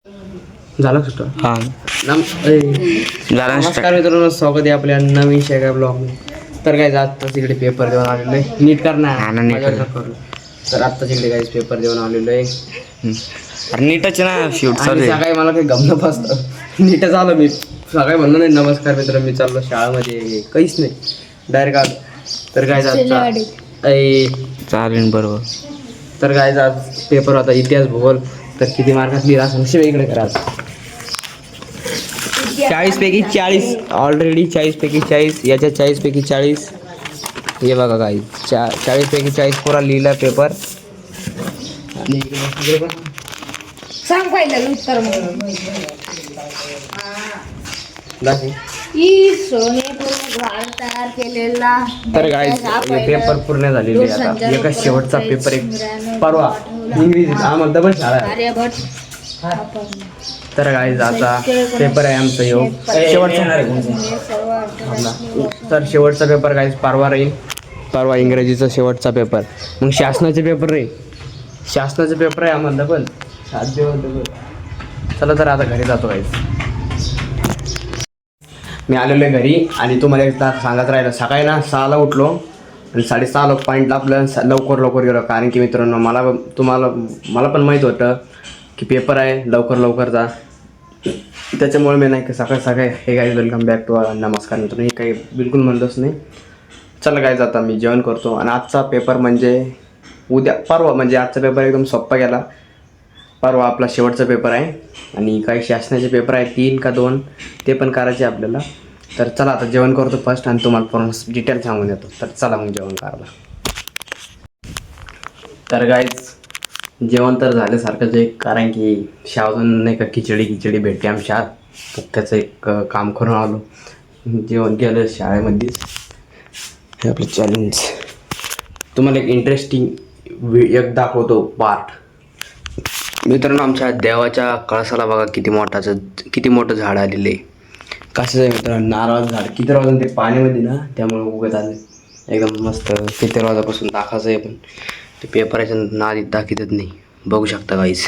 झालं सुद्धा हां झालं. नमस्कार मित्रांनो, स्वागत आहे आपल्या नवीन शेगा ब्लॉग. तर काय आत्ताच इकडे पेपर देऊन आलेलो आहे. नीट करणार करू. तर आत्ताच इकडे काय पेपर देऊन आलेलो आहे. अरे नीटच ना शूट आणि सकाळी मला काही गमलं फसतं. नीटच आलं मी सकाळी म्हणलं नाही नमस्कार मित्र मी चाललो शाळेमध्ये, काहीच नाही डायरेक्ट आलो. तर काय चालेल बरोबर. तर काय आज पेपर होता इतिहास भूगोल. तर किती मार्कात लिहिला असं शिवाय इकडे करा. 40 पैकी 40 ऑलरेडी 40 पैकी 40 याच्या 40 पैकी 40. हे बघा काय 40 पैकी 40 पुरा लिहिला पेपर. आणि सांग पाहिलं उत्तर तयार केलेला. तर काय पेपर पूर्ण झालेले आता. एका शेवटचा पेपर एक परवा इंग्रजी आम्हाला डबल शाळा आहे. तर काय आता पेपर आहे आमचा येऊ शेवटचा. तर शेवटचा पेपर काय परवा राहील. परवा इंग्रजीचा शेवटचा पेपर. मग शासनाचे पेपर राहील. शासनाचे पेपर आहे आम्हाला डबल 7 दिवस. चला तर आता घरी जातो काहीच. मी आलेलो आहे घरी आणि तुम्हाला एकदा सांगत राहिलं. सकाळी ना 6ला उठलो आणि 6:30 पॉईंटला आपलं लवकर गेलो. कारण की मित्रांनो मला पण माहीत होतं की पेपर आहे, लवकर जा. त्याच्यामुळे मी नाही सकाळी हे काही वेलकम बॅक टू नमस्कार मित्रांनो, हे काही बिलकुल म्हणलंच नाही. चला काय आता मी जेवण करतो. आणि आजचा पेपर म्हणजे परवा म्हणजे आजचा पेपर एकदम सोप्पा गेला. परवा आपला शेवटचा पेपर आहे आणि काही शासनाचे पेपर आहे 3 का 2 ते पण करायचे आपल्याला. तर चला आता जेवण करतो फर्स्ट आणि तुम्हाला पूर्ण डिटेल सांगून देतो. तर चला मग जेवण करायला. तर गाईज जेवण तर झाल्यासारखंच आहे. कारण की शाळेतून नाही का खिचडी भेटते आमच्या. त्याचं एक काम करून आलो. जेवण केलं शाळेमध्येच. हे आपलं चॅलेंज तुम्हाला एक इंटरेस्टिंग एक दाखवतो पार्ट. मित्रांनो आमच्या देवाच्या कळसाला बघा किती मोठं झाड आलेलं आहे. कसं आहे मित्रांनो, नारळाचं झाड. किती वाजून ते पाण्यामध्ये ना त्यामुळे उगत आले एकदम मस्त. किती वाजापासून दाखायचं आहे पण ते पेपराच्या नादीत दाखवतच नाही. बघू शकता काहीच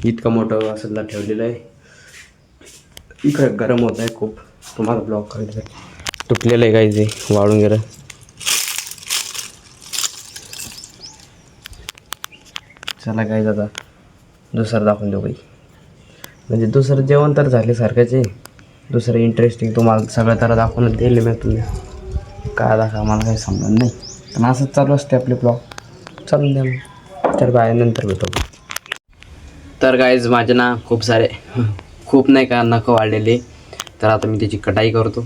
इतकं मोठं असं ठेवलेलं आहे. इकडे गरम होत आहे खूप. तुम्हाला ब्लॉग करायचं तुटलेलं आहे काहीच आहे, वाळून गेलं. चला काय आता दुसरं दाखवून देऊ काही. म्हणजे दुसरं जेवण तर झाल्यासारखंच आहे. दुसरं इंटरेस्टिंग तुम्हाला सगळं तर दाखवून दिले मी. तुम्ही काय दाखवा मला काही समजत नाही. पण असंच चालू असते आपले ब्लॉग. चालून द्या मग. तर बाय नंतर भेटू. तर गाईज माझे ना खूप नाही का नखं वाढलेले. तर आता मी त्याची कटाई करतो.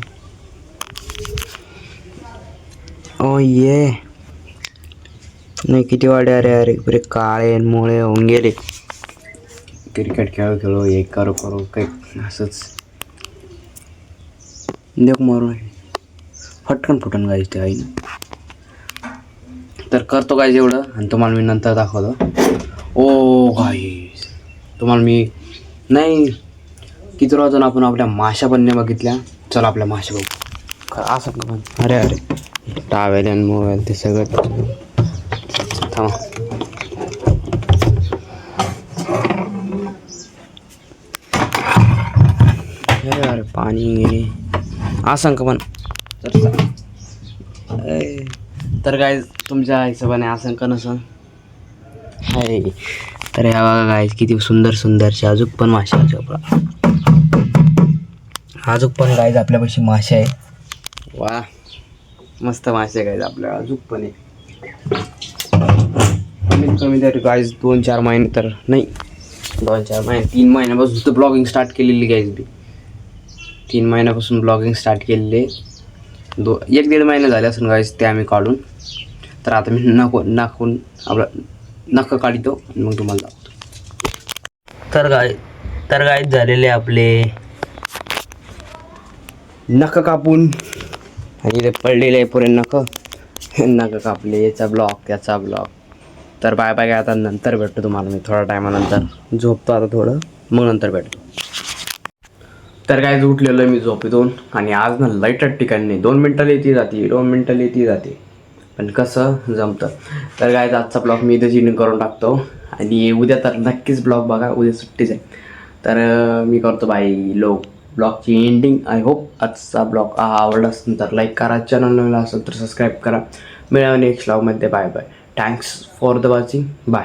ओ ये नाही किती वाढे. अरे पुरे काळे मोळे होऊन गेले. क्रिकेट खेळू हे करू काही असंच देख मारून फटकन फुटन गाईज ते आईनं. तर करतो गाईज एवढं आणि तुम्हाला मी नंतर दाखवतो. ओ गाईज तुम्हाला मी नाही किती वाजून आपण आपल्या माशा पण नाही बघितल्या. चला आपल्या माशा बघू. असं पण अरे टावेल आणि मोबाईल ते सगळं थांबा. अरे पाणी गेले असं का पण. तर काय तुमच्या हिशोबाने असं का नसन हाय. तर ह्या बघा काय किती सुंदरशे अजून पण मासे अजून पण गायज आपल्यापाशी मासे आहे. वा मस्त मासे गायज आपल्या अजून पण आहे. कमीत कमी गायज 2-4 महिने तर नाही 2-4 महिने 3 महिन्यापासून तर ब्लॉगिंग स्टार्ट केलेली गायज मी. 3 महिन्यापासून ब्लॉगिंग स्टार्ट केलेले. 1-1.5 महिने झाले असून गायज ते आम्ही काढून. तर आता मी नखं काढतो आणि मग तुम्हाला दाखवतो. तर गायज झालेले आपले नखं कापून आणि इथे पडलेले पुरे नखं कापले. याचा ब्लॉग त्याचा ब्लॉग. तर बाय काय आता नंतर भेटतो तुम्हाला मी थोड्या टायमानंतर. झोपतो आता थोडं मग नंतर भेटतो. तर काय उठलेलं आहे मी झोपेतून आणि आज ना लाईटच ठिकाणी नाही. 2 मिनटाला येते जाते पण कसं जमतं. तर काय आजचा ब्लॉग मी इथेच एंड करून टाकतो. आणि उद्या तर नक्कीच ब्लॉग बघा, उद्या सुट्टीच आहे. तर मी करतो ब्लॉगची एंडिंग. आय होप आजचा ब्लॉग आवडला असेल तर लाईक करा, चॅनल नवीन असेल तर सबस्क्राईब करा. मिळावं नेक्स्ट ब्लॉगमध्ये. Bye bye. Thanks for the watching. Bye.